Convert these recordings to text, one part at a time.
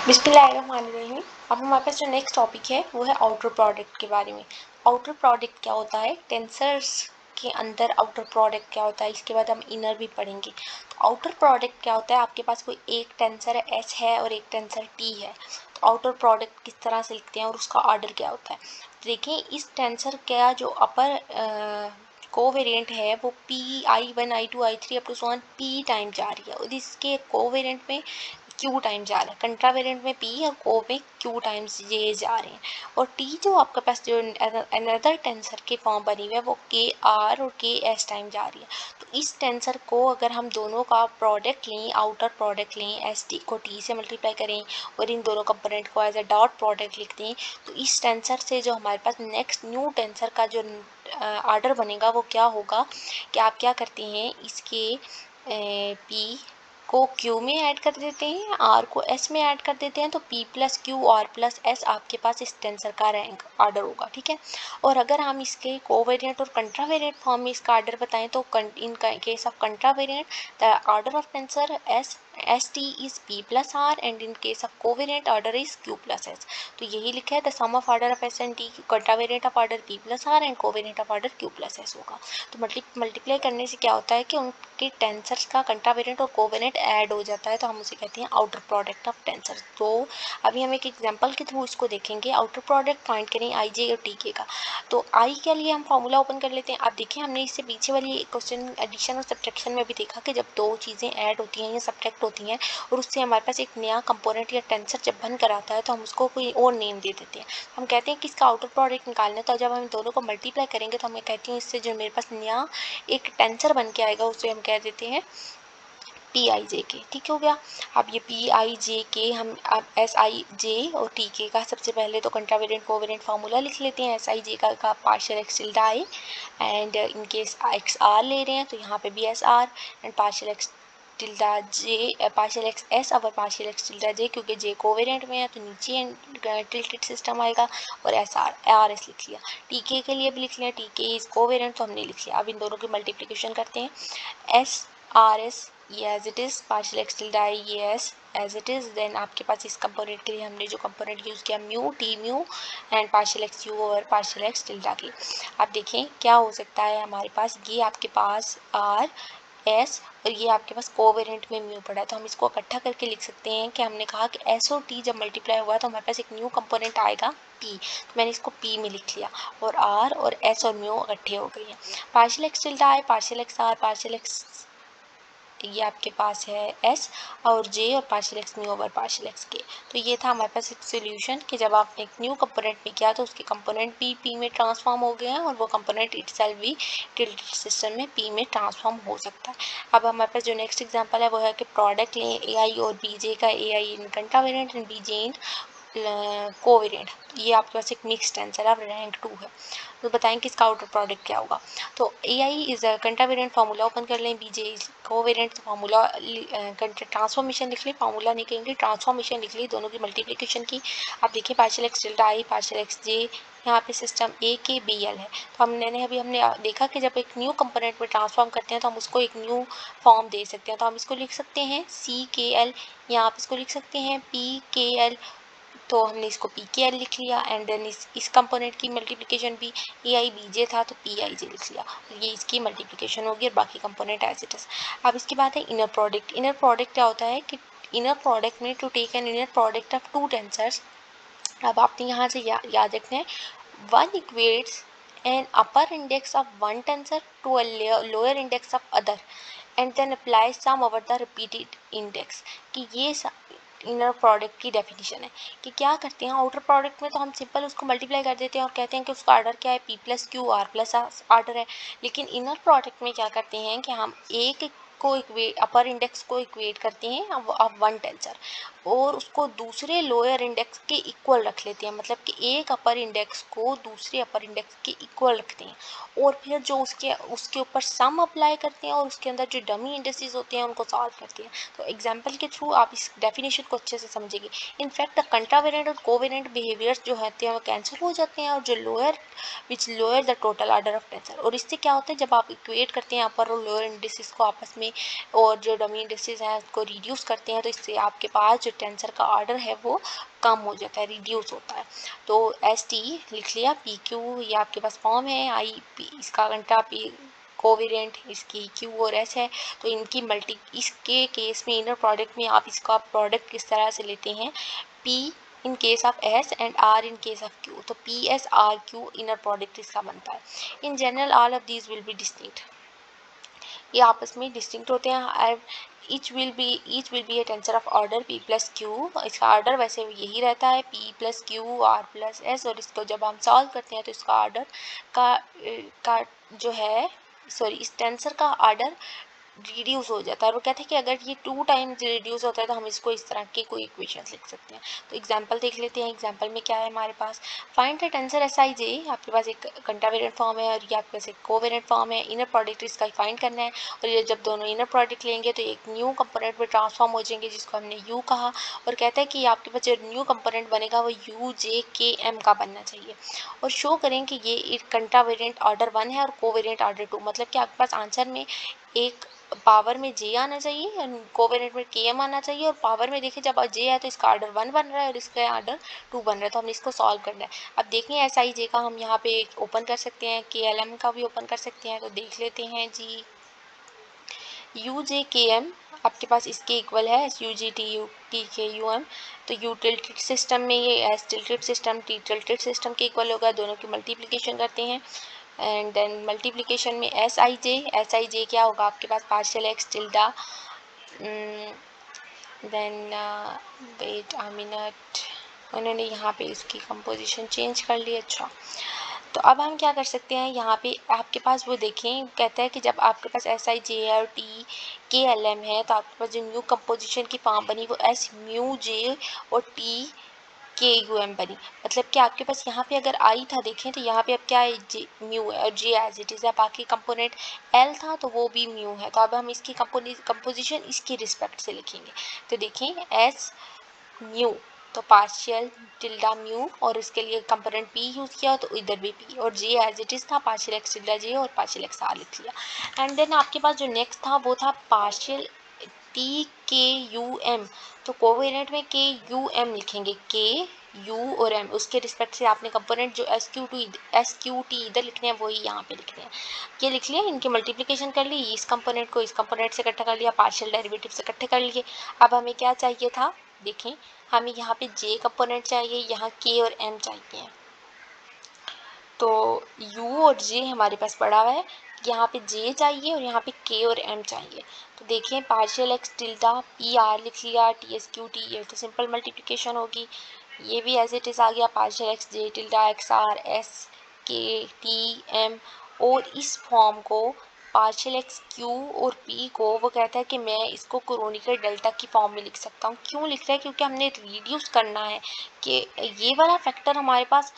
बिस्मिल्लाहिर्रहमानिर्रहीम। अब हमारे पास जो नेक्स्ट टॉपिक है वो है आउटर प्रोडक्ट के बारे में। आउटर प्रोडक्ट क्या होता है, टेंसर्स के अंदर आउटर प्रोडक्ट क्या होता है, इसके बाद हम इनर भी पढ़ेंगे। तो आउटर प्रोडक्ट क्या होता है, आपके पास कोई एक टेंसर एस है और एक टेंसर टी है, तो आउटर प्रोडक्ट किस तरह से लिखते हैं और उसका ऑर्डर क्या होता है। देखिए, इस टेंसर का जो अपर कोवेरिएंट है वो P(i1, i2, i3 up to so on P time जा रही है और इसके कोवेरिएंट में Q टाइम जा रहा है। कंट्रावेरिएंट में P और को में Q टाइम्स ये जा रहे हैं। और T जो आपके पास जो अनदर टेंसर के फॉर्म बनी हुई है वो KR और KS टाइम जा रही है। तो इस टेंसर को अगर हम दोनों का प्रोडक्ट लें, आउटर प्रोडक्ट लें, एस टी को T से मल्टीप्लाई करें और इन दोनों कंपोनेंट को एज अ डॉट प्रोडक्ट लिख दें, तो इस टेंसर से जो हमारे पास नेक्स्ट न्यू टेंसर का जो ऑर्डर बनेगा वो क्या होगा कि आप क्या करते हैं, इसके P को Q में ऐड कर देते हैं, R को S में ऐड कर देते हैं, तो P plus Q R plus S आपके पास इस टेंसर का रैंक ऑर्डर होगा। ठीक है। और अगर हम इसके कोवेरिएंट और कंट्रावेरिएंट फॉर्म में इसका ऑर्डर बताएं तो in case of contravariant the order of tensor ST is P plus R and in case of covariant order is Q plus S। तो यही लिखा है, the sum of order of S and T, contravariant of order P plus R and covariant of order Q plus S होगा। तो multiply करने से क्या होता है कि उनके टेंसर्स का कंट्रावेरिएंट और कोवेरिएंट ऐड हो जाता है, तो हम उसे कहते हैं आउटर प्रोडक्ट ऑफ टेंसर। तो अभी हम एक एग्जांपल के थ्रू इसको देखेंगे। आउटर प्रोडक्ट फाइंड करें आई जे और टी के का। तो आई के लिए हम फॉर्मूला ओपन कर लेते हैं। अब देखिए, हमने इससे पीछे वाली क्वेश्चन एडिशन और सब्ट्रैक्शन में भी देखा कि जब दो चीज़ें ऐड होती हैं या सब्ट्रैक्ट होती हैं और उससे हमारे पास एक नया कंपोनेंट या टेंसर जब बन कर आता है तो हम उसको कोई और नेम दे देते हैं। हम कहते हैं कि इसका आउटर प्रोडक्ट निकालना है, तो जब हम दोनों को मल्टीप्लाई करेंगे तो मैं कहती हूँ इससे जो मेरे पास नया एक टेंसर बन के आएगा उसे हम कह देते हैं पी आई जे के। ठीक हो गया। अब ये पी आई जे के हम अब एस आई जे और टी के का सबसे पहले तो कंट्रावेरिएंट कोवेरिएंट फार्मूला लिख लेते हैं। एस आई जे का partial x tilde I and in case X R ले रहे हैं तो यहाँ पे भी S R and partial x tilde J, partial X S और पार्शियल एक्स टिल्डा जे, क्योंकि जे कोवेरिएंट में है तो नीचे टिल्टेड सिस्टम आएगा और एस आर एस लिख लिया। टी के लिए भी लिख लिया, टी के इज कोवेरिएंट तो हमने लिख लिया। अब इन दोनों की मल्टीप्लिकेशन करते हैं। एस आर एस ये as it is, partial x tilde I ये S as it is. Then आपके पास इस कंपोनेंट के लिए हमने जो कंपोनेंट यूज़ किया mu T mu and partial x U और पार्शियल एक्स टिल्डा की। अब देखें क्या हो सकता है हमारे पास, ये आपके पास आर एस और ये आपके पास कोवेरिएंट में म्यू पड़ा है, तो हम इसको इकट्ठा करके लिख सकते हैं कि हमने कहा कि एस और टी जब मल्टीप्लाई हुआ तो हमारे पास एक न्यू कंपोनेंट आएगा पी, तो मैंने इसको पी में लिख लिया और आर और एस और म्यू इकट्ठे हो गए हैं। पार्शियल एक्स टिल्डा है, partial X R, partial X ये आपके पास है एस और जे और partial X mu over partial X के। तो ये था हमारे पास एक सोल्यूशन कि जब आपने एक न्यू कंपोनेंट में किया तो उसके कंपोनेंट भी पी में ट्रांसफॉर्म हो गए हैं और वो कंपोनेंट इटसेल्फ भी टिल्टेड सिस्टम में पी में ट्रांसफॉर्म हो सकता है। अब हमारे पास जो नेक्स्ट एग्जांपल है वो है कि प्रोडक्ट लें ए आई और बी जे का, A I in contravariant and B J in covariant. ये आपके पास एक मिक्स टेंसर है, रैंक 2 है। तो बताएं कि इसका आउटर प्रोडक्ट क्या होगा। तो A I is a contravariant formula open कर लें, B J is covariant formula transformation लिख ली, फार्मूला नहीं कहेंगे ट्रांसफॉर्मेशन लिख ली, दोनों की मल्टीप्लिकेशन की। अब देखिए पार्शियल एक्स टिल्डा आई, पार्शियल एक्स जे, यहाँ पे सिस्टम ए के बी एल है। तो हमने देखा कि जब एक न्यू कंपोनेंट में ट्रांसफॉर्म करते हैं तो हम उसको एक न्यू फॉर्म दे सकते हैं। तो हम इसको लिख सकते हैं सी के एल या आप इसको लिख सकते हैं पी के एल। तो हमने इसको पी के एल लिख लिया एंड देन इस कंपोनेंट की मल्टीप्लिकेशन भी ए आई बी जे था तो पी आई जे लिख लिया, ये इसकी मल्टीप्लिकेशन होगी और बाकी कंपोनेंट एज इट इज। अब इसके बाद है इनर प्रोडक्ट। इनर प्रोडक्ट क्या होता है कि इनर प्रोडक्ट में to take an inner product of two tensors. अब आपने यहाँ से याद रखना है, one equates an upper index of one tensor to a lower index of other and then apply sum over the repeated index. कि ये इनर प्रोडक्ट की डेफिनेशन है कि क्या करते हैं आउटर प्रोडक्ट में तो हम सिंपल उसको मल्टीप्लाई कर देते हैं और कहते हैं कि उसका ऑर्डर क्या है P plus Q R plus order है। लेकिन इनर प्रोडक्ट में क्या करते हैं कि हम एक को इक्वेट अपर इंडेक्स को इक्वेट करते हैं ऑफ वन टेंसर और उसको दूसरे लोअर इंडेक्स के इक्वल रख लेते हैं, मतलब कि एक अपर इंडेक्स को दूसरे अपर इंडेक्स के इक्वल रखते हैं और फिर जो उसके ऊपर सम अप्लाई करते हैं और उसके अंदर जो डमी इंडेक्सेस होते हैं उनको सॉल्व करते हैं। तो एग्जांपल के थ्रू आप इस डेफिनेशन को अच्छे से समझेंगे। इनफैक्ट द कंट्रावेरिएंट और कोवेरिएंट बिहेवियर्स जो होते हैं वो कैंसिल हो जाते हैं और जो lower the total order of tensor. और इससे क्या होता है जब आप इक्वेट करते हैं अपर और लोअर इंडेक्सेस को आपस में और जो डमी इंडस्ट्रीज हैं उसको रिड्यूस करते हैं, तो इससे आपके पास जो टेंसर का ऑर्डर है वो कम हो जाता है, रिड्यूस होता है। तो एस टी लिख लिया, पी क्यू ये आपके पास फॉर्म है, आई पी इसका घंटा पी कोवेरिएंट, इसकी क्यू और एस है। तो इनकी मल्टी इसके केस में इनर प्रोडक्ट में आप इसका प्रोडक्ट किस तरह से लेते हैं, P in case of S and R in case of Q, तो P S R Q inner product इसका बनता है। In general all of these will be distinct, ये आपस में डिस्टिंक्ट होते हैं। Each will be a tensor of order p plus Q, इसका ऑर्डर वैसे यही रहता है p plus Q R plus S, और इसको जब हम सॉल्व करते हैं तो इसका ऑर्डर का जो है सॉरी इस टेंसर का ऑर्डर रिड्यूस हो जाता है। और वो कहते हैं कि अगर ये 2 टाइम्स रिड्यूस होता है तो हम इसको इस तरह के कोई इक्वेशंस लिख सकते हैं। तो एग्जांपल देख लेते हैं। एग्जांपल में क्या है हमारे पास, find the tensor S I J, आपके पास एक कंटावेरिएंट फॉर्म है और ये आपके पास एक कोवेरिएंट फॉर्म है। इनर प्रोडक्ट इसका फाइंड करना है, और ये जब दोनों इनर प्रोडक्ट लेंगे तो एक न्यू कंपोनेंट में ट्रांसफॉर्म हो जाएंगे जिसको हमने यू कहा, और कहता है कि आपके पास जो न्यू कंपोनेंट बनेगा वो यू जे के एम का बनना चाहिए, और शो करें कि ये एक कंटावेरिएंट ऑर्डर 1 है और कोवेरिएंट ऑर्डर 2, मतलब कि आपके पास आंसर में एक पावर में जे आना चाहिए, कोवेरिएंट में के एम आना चाहिए, और पावर में देखिए जब जे है तो इसका ऑर्डर 1 बन रहा है और इसका ऑर्डर 2 बन रहा है, तो हमने इसको सॉल्व करना है। अब देखें एस आई जे का हम यहाँ पे ओपन कर सकते हैं, के एल एम का भी ओपन कर सकते हैं, तो देख लेते हैं जी। यू जे के एम आपके पास इसके इक्वल है S U G T U T K U M, तो यू टिल्टेड सिस्टम में ये S tilted system T tilted system के इक्वल होगा, दोनों की मल्टीप्लिकेशन करते हैं, एंड देन मल्टीप्लिकेशन में एस आई जे क्या होगा आपके पास partial x tilde, then wait a minute, उन्होंने यहाँ पे इसकी कंपोजिशन चेंज कर ली। अच्छा, तो अब हम क्या कर सकते हैं, यहाँ पे आपके पास वो देखें, कहता है कि जब आपके पास एस आई जे और टी के एल एम है तो आपके पास जो न्यू कंपोजिशन की फॉर्म बनी वो एस म्यू जे और टी के यू एम बनी, मतलब कि आपके पास यहाँ पे अगर आई था देखें तो यहाँ पे अब क्या है, जे म्यू है और जे एज इट इज़ है, बाकी कंपोनेंट एल था तो वो भी म्यू है, तो अब हम इसकी कंपोजिशन इसकी रिस्पेक्ट से लिखेंगे। तो देखें एस म्यू तो पार्शियल टिल्डा म्यू, और उसके लिए कंपोनेंट पी यूज़ किया तो इधर भी पी, और जे एज इट इज़ था पार्शियल एक्स टिल्डा जे और पार्शियल एक्स आर लिख लिया। एंड देन आपके पास जो नेक्स्ट था वो था partial T K U M, तो कोवेरिएंट में के यू एम लिखेंगे, के यू और एम उसके रिस्पेक्ट से आपने कंपोनेंट जो एस क्यू टी इधर लिखने हैं वही यहाँ पे लिखने हैं। ये लिख लिया, इनकी मल्टीप्लिकेशन कर ली, इस कंपोनेंट को इस कंपोनेंट से इकट्ठा कर लिया, पार्शियल डेरिवेटिव से इकट्ठे कर लिए। अब हमें क्या चाहिए था, देखें हमें यहाँ पे जे कंपोनेंट चाहिए, यहाँ के और एम चाहिए, तो u और j हमारे पास पड़ा हुआ है, यहाँ पे j चाहिए और यहाँ पे k और m चाहिए। तो देखिए partial x tilde P R लिख लिया, टी एस क्यू टी, ये तो सिंपल मल्टीप्लिकेशन होगी, ये भी एज इट इज़ आ गया, पार्शियल एक्स जे टिल्डा एक्स आर एस के टी एम, और इस फॉर्म को पार्शियल एक्स क्यू और पी को वो कहता है कि मैं इसको क्रोनिकल डेल्टा की फॉर्म में लिख सकता हूँ। क्यों लिख रहा है, क्योंकि हमने रिड्यूस करना है कि ये वाला फैक्टर हमारे पास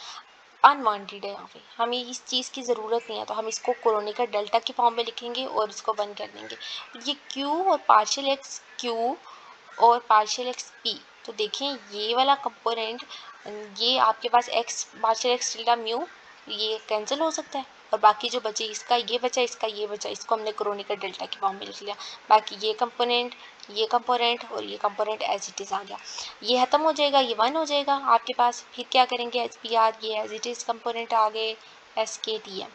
अनवांटेड है, यहाँ पे हमें इस चीज़ की ज़रूरत नहीं है, तो हम इसको क्रोनिकल डेल्टा की फॉर्म में लिखेंगे और इसको बंद कर देंगे। ये क्यू और पार्शियल एक्स क्यू और पार्शियल एक्स पी, तो देखें ये वाला कंपोनेंट, ये आपके पास x partial x tilde mu ये कैंसिल हो सकता है, और बाकी जो बचे इसका ये बचा इसका ये बचा, इसको हमने क्रोनिकल डेल्टा की फॉर्म में लिख लिया। बाकी ये कंपोनेंट और ये कंपोनेंट एज इट इज़ आ गया, ये ख़त्म हो जाएगा, ये 1 हो जाएगा आपके पास। फिर क्या करेंगे, एच पी आर ये एज इट इज़ कंपोनेंट आ गए एस के टी एम।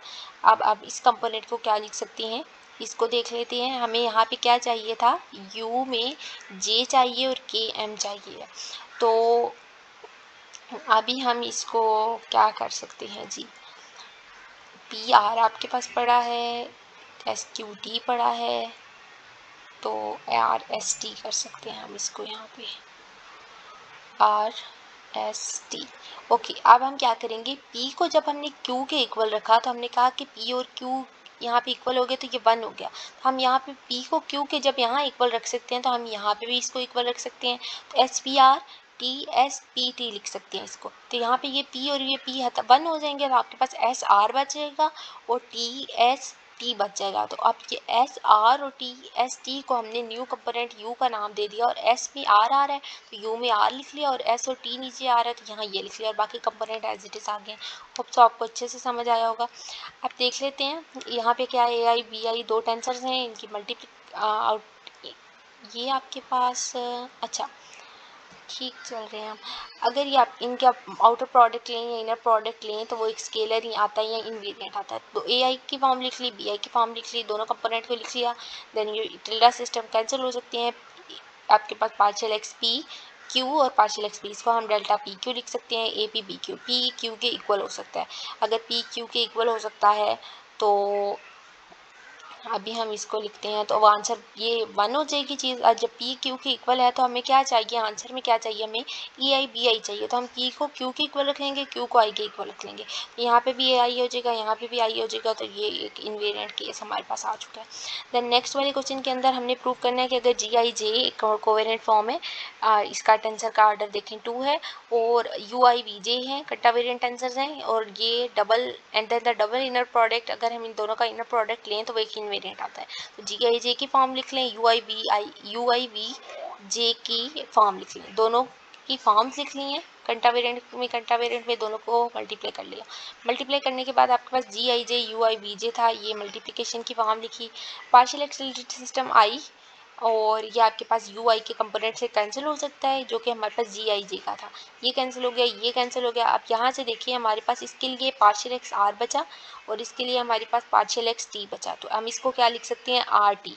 अब इस कंपोनेंट को क्या लिख सकते हैं, इसको देख लेते हैं। हमें यहाँ पे क्या चाहिए था, u में j चाहिए और k m चाहिए, तो अभी हम इसको क्या कर सकते हैं जी, पी आर आपके पास पड़ा है, एस क्यू टी पड़ा है, तो आर एस टी कर सकते हैं हम इसको, यहाँ पे आर एस टी। ओके, अब हम क्या करेंगे, पी को जब हमने क्यू के इक्वल रखा तो हमने कहा कि पी और क्यू यहाँ पे इक्वल हो गए तो ये 1 हो गया, तो हम यहाँ पे पी को क्यू के जब यहाँ इक्वल रख सकते हैं तो हम यहाँ पे भी इसको इक्वल रख सकते हैं, तो S P R T S P T लिख सकते हैं इसको। तो यहाँ पे ये पी और ये पी 1 हो जाएंगे, तो आपके पास एस आर बचेगा और टी एस टी बच जाएगा। तो अब ये एस आर और टी एस टी को हमने न्यू कंपोनेंट यू का नाम दे दिया, और एस में आर आ रहा है तो यू में आर लिख लिया, और एस और टी नीचे आ रहा है तो यहाँ ये लिख लिया, और बाकी कंपोनेंट एज इट इज़ आ गए। होप सो आपको अच्छे से समझ आया होगा। अब देख लेते हैं यहाँ पे क्या है, ए आई बी आई 2 टेंसर्स हैं, इनकी आउट ये आपके पास अच्छा ठीक चल रहे हैं हम। अगर ये आप इनके आउटर प्रोडक्ट लें या इनर प्रोडक्ट लें तो वो एक स्केलर ही आता है या इनवेरिएंट आता है। तो ए आई की फॉर्म लिख ली, बी आई की फॉर्म लिख ली, दोनों कंपोनेंट को लिख लिया, देन ये टिल्डा सिस्टम कैंसिल हो सकते हैं। आपके पास पार्शियल एक्स पी क्यू और पार्शियल एक्स पी, इसको हम डेल्टा पी क्यू लिख सकते हैं, A P B Q, P Q के इक्वल हो सकता है। अगर पी क्यू के इक्वल हो सकता है तो अभी हम इसको लिखते हैं तो आंसर ये 1 हो जाएगी चीज़। और जब पी क्यू के इक्वल है तो हमें क्या चाहिए, आंसर में क्या चाहिए, हमें ई आई बी आई चाहिए। तो हम पी को क्यू के इक्वल रख लेंगे, क्यू को आई के इक्वल रख लेंगे। तो यहाँ पे भी ए आई हो जाएगा, यहाँ पे भी आई हो जाएगा। तो ये एक इन्वेरिएंट केस हमारे पास आ चुका है। देन नेक्स्ट वाले क्वेश्चन के अंदर हमने प्रूव करना है कि अगर जी आई जे एक कोवेरिएंट फॉर्म है, इसका टेंसर का ऑर्डर देखें 2 है, और यू आई वी जे हैं, कट्टा वेरिएंट टेंसर्स हैं, और ये double and then the double inner product, अगर हम इन दोनों का इनर प्रोडक्ट लें तो वो एक इन्वेरिएंट आता है। तो जी आई जे की फॉर्म लिख लें, यू आई वी जे की फॉर्म लिख लें, दोनों की फॉर्म्स लिख ली हैं। कंटा वेरिएंट में दोनों को मल्टीप्लाई कर लिया। मल्टीप्लाई करने के बाद आपके पास जी आई जे यू आई वी जे था, ये मल्टीप्लिकेशन की फॉर्म लिखी। पार्शियल एक्सेलरेटेड सिस्टम आई, और ये आपके पास यू आई के कंपोनेंट से कैंसिल हो सकता है, जो कि हमारे पास जी आई जे का था। ये कैंसिल हो गया, ये कैंसिल हो गया। आप यहाँ से देखिए हमारे पास इसके लिए पार्शियल एक्स आर बचा, और इसके लिए हमारे पास पार्शियल एक्स टी बचा। तो हम इसको क्या लिख सकते हैं, आर टी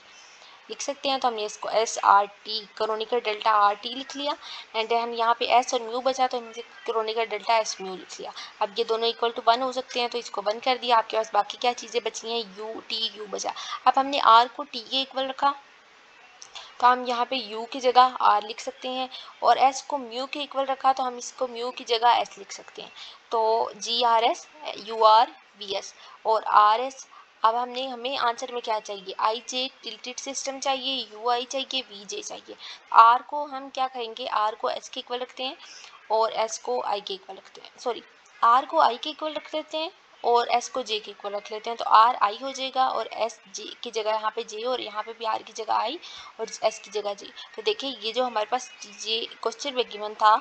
लिख सकते हैं। तो हमने इसको S R T chronicle delta R T लिख लिया। एंड हम यहाँ पे एस और म्यू बचा तो हमने क्रोनिकल डेल्टा एस म्यू लिख लिया। अब ये दोनों इक्वल टू 1 हो सकते हैं, तो इसको 1 कर दिया। आपके पास बाकी क्या चीज़ें बची हैं, यू टी यू बचा। अब हमने आर को टी के इक्वल रखा, तो हम यहाँ पे u की जगह r लिख सकते हैं, और s को म्यू के इक्वल रखा तो हम इसको म्यू की जगह s लिख सकते हैं। तो G R S U R V S और आर एस। अब हमें आंसर में क्या चाहिए, आई जे टिल्टेड सिस्टम चाहिए, यू आई चाहिए, वी जे चाहिए। आर को हम क्या करेंगे, आर को एस के इक्वल रखते हैं और एस को आई के इक्वल रखते हैं, सॉरी आर को आई के इक्वल रख देते हैं और एस को जे के इक्वल रख लेते हैं। तो आर आई हो जाएगा, और एस जे की जगह यहाँ पे जे, और यहाँ पे भी आर की जगह आई और एस की जगह जे। तो देखिए ये जो हमारे पास जे क्वेश्चन में गिवन था,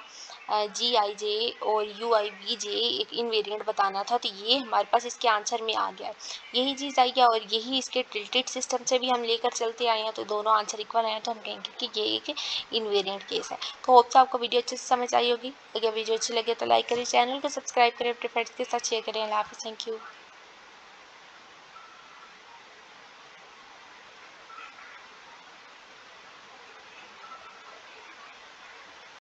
जी आई जे और यू आई वी जे एक इनवेरिएंट बताना था, तो ये हमारे पास इसके आंसर में आ गया है। यही चीज़ आई गया, और यही इसके टिल्टेड सिस्टम से भी हम लेकर चलते आए हैं, तो दोनों आंसर इक्वल आए, तो हम कहेंगे कि ये एक इनवेरिएंट केस है। तो होप से आपको वीडियो अच्छे से समझ आई होगी। अगर वीडियो अच्छी लगे तो लाइक करें, चैनल को सब्सक्राइब करें, अपने फ्रेंड्स के साथ शेयर करें। अल्लाह हाफिज़, थैंक यू।